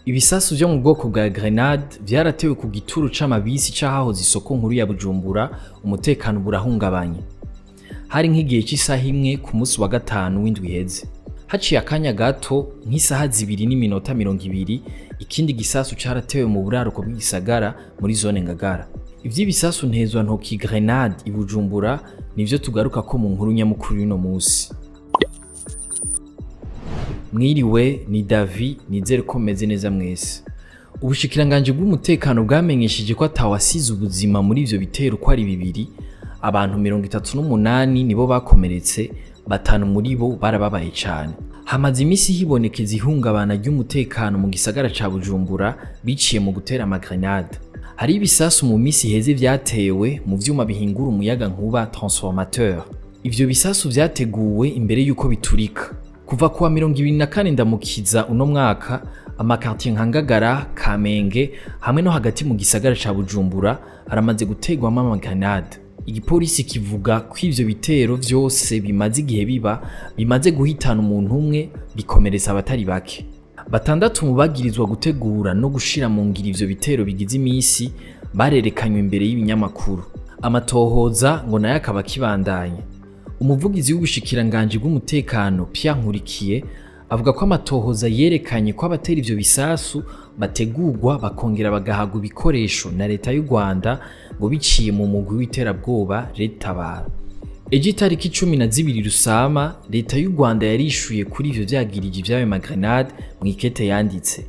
Ibisasu vyo mu bwoko bwa grenade vyaratewe ku gituro c'amabisi c'ahahoze isoko nkuru ya Bujumbura, umutekano burahungabanye. Hari nk'igihe cy'isaha imwe ku munsi wa gatanu w'indwi iheze. Haciye akanya gato nk'isaha 2:20 ikindi gisasu caratewe mu buraruko bw'igisagara muri zone Ngagara. Ivy'ibisasu ntezwa ntoki grenade i Bujumbura nivyo tugaruka ko mu nkuru nyamukuru y'uno musi. Mwiriwe ni Davi, nizere ko meze neza mwese. Ubushikiranganje bw'umutekano bwamenyesheje ko atawasize ubuzima muri ivyo bitero ko ari bibiri. Abantu 38 nibo bakomeretse, batanu muri bo barababaye cyane. Hamaze imisi hibonekeza ihungabana ry'umutekano mu gisagara ca Bujumbura biciye mu gutera amagrenade. Hari ibisasu mu misi heze vyatewe mu vyuma bihingura umuyaga nkuba transformateur. Ivyo bisasu vyateguwe imbere yuko biturika. Kuva kuwa 24 ndamukiza uno mwaka, amakartier nka Ngagara, Kamenge hamwe no hagati mu gisagara ca Bujumbura aramaze gutegwamo amagrenade. Igipolisi kivuga ko ivyo bitero vyose bimaze igihe bimaze guhitana umuntu umwe, bikomeretsa abatari bake. Batandatu mu bagirizwa gutegura no gushira mu ngiro ivyo bitero bigize imisi barerekanywe imbere y'ibinyamakuru. Amatohoza ngo nayo akaba kibandanya. Umuvugizi w'ubushikiranganje bw'umutekano Nkurikiye avuga ko amatohoza yerekanye ko abatera ivyo bisasu bategurwa bakongera bagahabwa ibikoresho na leta y'u Rwanda ngo biciye mu mugwi w'iterabwoba Tabara. Ejo itariki 12 Rusama, leta y'u Rwanda yarishuye kuri ivyo vyagirije vy'ayo magrenade mu ikete yanditse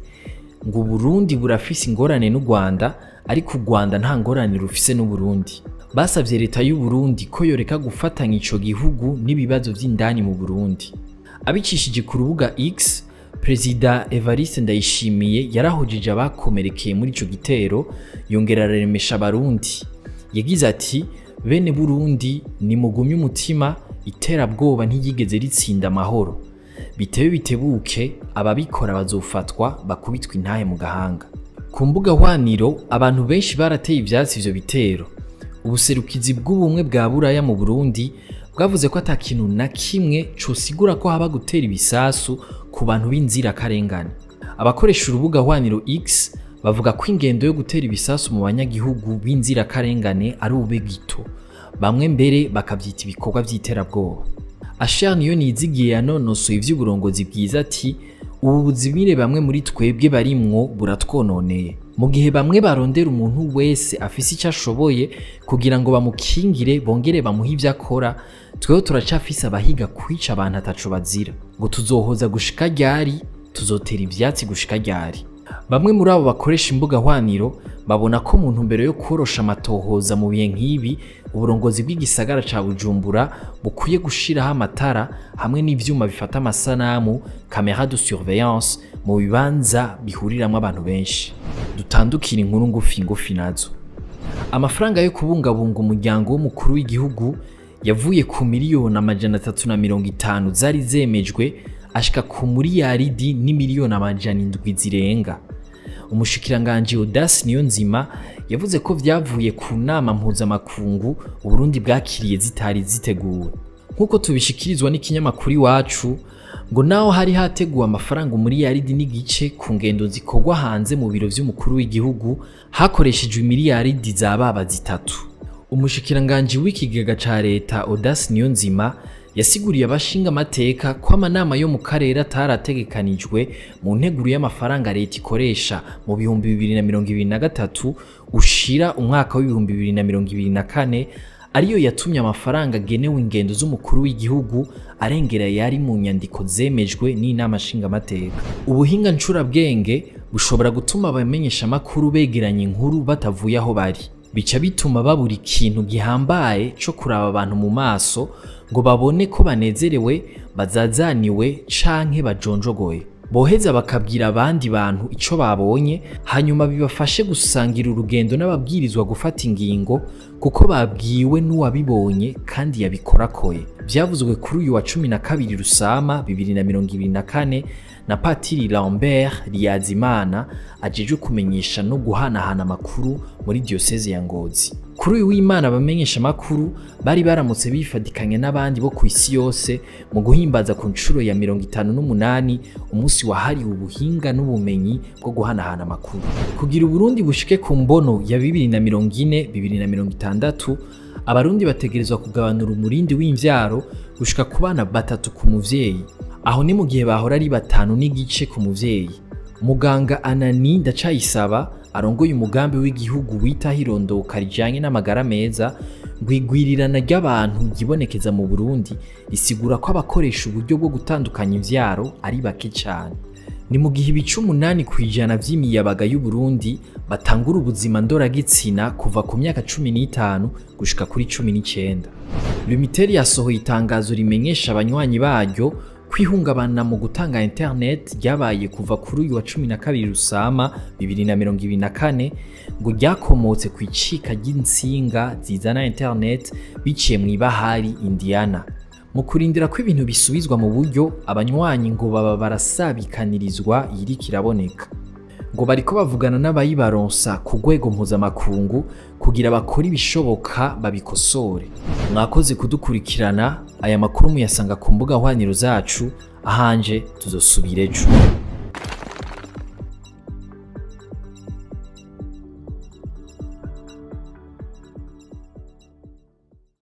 ngo Burundi burafise ingorane n'u Rwanda, ariko u Rwanda nta ngorane rufise n'u Burundi. Basavye leta y'u Burundi ko yoreka gufatanya ico gihugu n'ibibazo vy'indani mu Burundi. Abicishije ku rubuga X, Perezida Evariste Ndayishimiye yarahujije abakomerekeye muri ico gitero, yongera araremesha abarundi. Yagize ati: "Bene Burundi ni mugumye umutima, iterabwoba ntiyigeze ritsinda amahoro. Bitewe bitebuke, ababikora bazofatwa bakubitwa intahe mu gahanga." Ku mbuga hwaniro abantu benshi barateye ivyatsi ivyo bitero. Ubuserukizi bw'ubumwe bwa Buraya mu Burundi bwavuze ko atakintu na kimwe cosigura ko haba gutera ibisasu ku bantu b'inzirakarengane. Abakoresha urubuga hwaniro X bavuga ko ingendo yo gutera ibisasu mu banyagihugu b'inzirakarengane ari ububegito. Bamwe mbere bakavyita ibikorwa vy'iterabwoba. Ashar niyo nizigiye yanonosoye ivy'uburongozi bwiza ati: "Ubu buzimire bamwe muri twebwe barimwo buratwononeye. Mu gihe bamwe barondera umuntu wese afise icyo ashoboye kugira ngo bamukingire bongere bamuhe ivyo akora, tweho turacafise abahiga kwica abantu ataco bazira. Ngo tuzohoza gushika ryari, tuzotera ivyatsi gushika ryari." Bamwe muri abo bakoresha imbuga hwaniro babona ko mu ntumbero yo korosha amatohoza mu bihe nk'ibi, uburongozi bw'igisagara ca Bujumbura bukwiye gushiraho amatara hamwe n'ivyuma bifata amasanamu, camera de surveillance mu bibanza bihuriramwo abantu benshi. Dutandukira inkuru ngufi nazo. Amafaranga yo kubungabunga umuryango w'umukuru w'igihugu yavuye ku miliyoni 350 zari zemejwe ashika ku miliyaridi n'imiliyoni 700 zirenga. Umushikiranganje Audace Niyonzima yavuze ko vyavuye ku nama mpuzamakungu Uburundi bwakiriye zitari ziteguwe. Nkuko tubishikirizwa n'ikinyamakuru Iwacu, ngo naho hari hateguwe amafaranga miliyaridi n'igice ku ngendo zikorwa hanze mu biro vy'umukuru w'igihugu, hakoreshejwe miliyaridi zababa zitatu. Umushikiranganje w'ikigega ca leta Audace Niyonzima yasiguriye abashinga amateka ko amanama yo mu karere atarategekanijwe mu nteguro y'amafaranga leta ikoresha mu 2023 ushira umwaka w'ibihumbi 2024 ariyo yatumye amafaranga genewe ingendo z'umukuru w'igihugu arengera yari mu nyandiko zemejwe n'inama nshinga amateka. Ubuhinga ncurabwenge bushobora gutuma abamenyesha amakuru begeranya inkuru batavuye aho bari. Bica bituma babura ikintu gihambaye co kuraba abantu mu maso ngo babone ko banezerewe, bazazaniwe canke bajonjogoye. Boheza bakabwira abandi bantu ico babonye, hanyuma bibafashe gusangira urugendo n'ababwirizwa gufata ingingo kuko babwiwe n'uwabibonye kandi yabikorakoye. Vyavuzwe kuri uyu wa 12 Rusama 2024 na Patiri Lambert Ryazimana ajejwe kumenyesha no guhanahana amakuru muri diocese ya Ngozi. kuri uyu w'Imana abamenyesha makuru bari baramutse bifadikanye n'abandi bo kw'isi yose mu guhimbaza ku ncuro ya 58 umunsi wahariwe ubuhinga n'ubumenyi bwo guhanahana amakuru. Kugira Uburundi bushike ku mbono ya 2040-2060, abarundi bategerezwa kugabanura umurindi w'imvyaro gushika ku bana 3 ku muvyeyi. Aho ni mu gihe bahora ari 5 n'igice ku muvyeyi. Muganga Anani Ndacayisaba arongoye umugambi w'igihugu witaho irondoka rijanye n'amagara meza ngo igwirirana ry'abantu gibonekeza mu Burundi risigura ko abakoresha uburyo bwo gutandukanya imvyaro ari bake cyane. Ni mu gihe ibice 8% vy'imiyabaga y'u Burundi batangura ubuzima ndoragitsina kuva ku myaka 15 gushika kuri 19. Lumiteri yasohoye itangazo rimenyesha abanywanyi baryo kwihungabana mu gutanga internet ryabaye kuva kuri uyu wa 12 Rusama 2024 ngo ryakomotse ku icika ry'insinga zizana internet biciye mu ibahari Indiana. Mu kurindira ko ibintu bisubizwa mu buryo, abanywanyi ngo baba barasabikanirizwa iriko iraboneka. Ngo bariko bavugana n'abayibaronsa ku rwego mpuzamakungu kugira bakora ibishoboka babikosore. Mwakoze kudukurikirana, aya makuru muyasanga ku mbuga hwaniro zacu, ahanje tuzosubira ejo.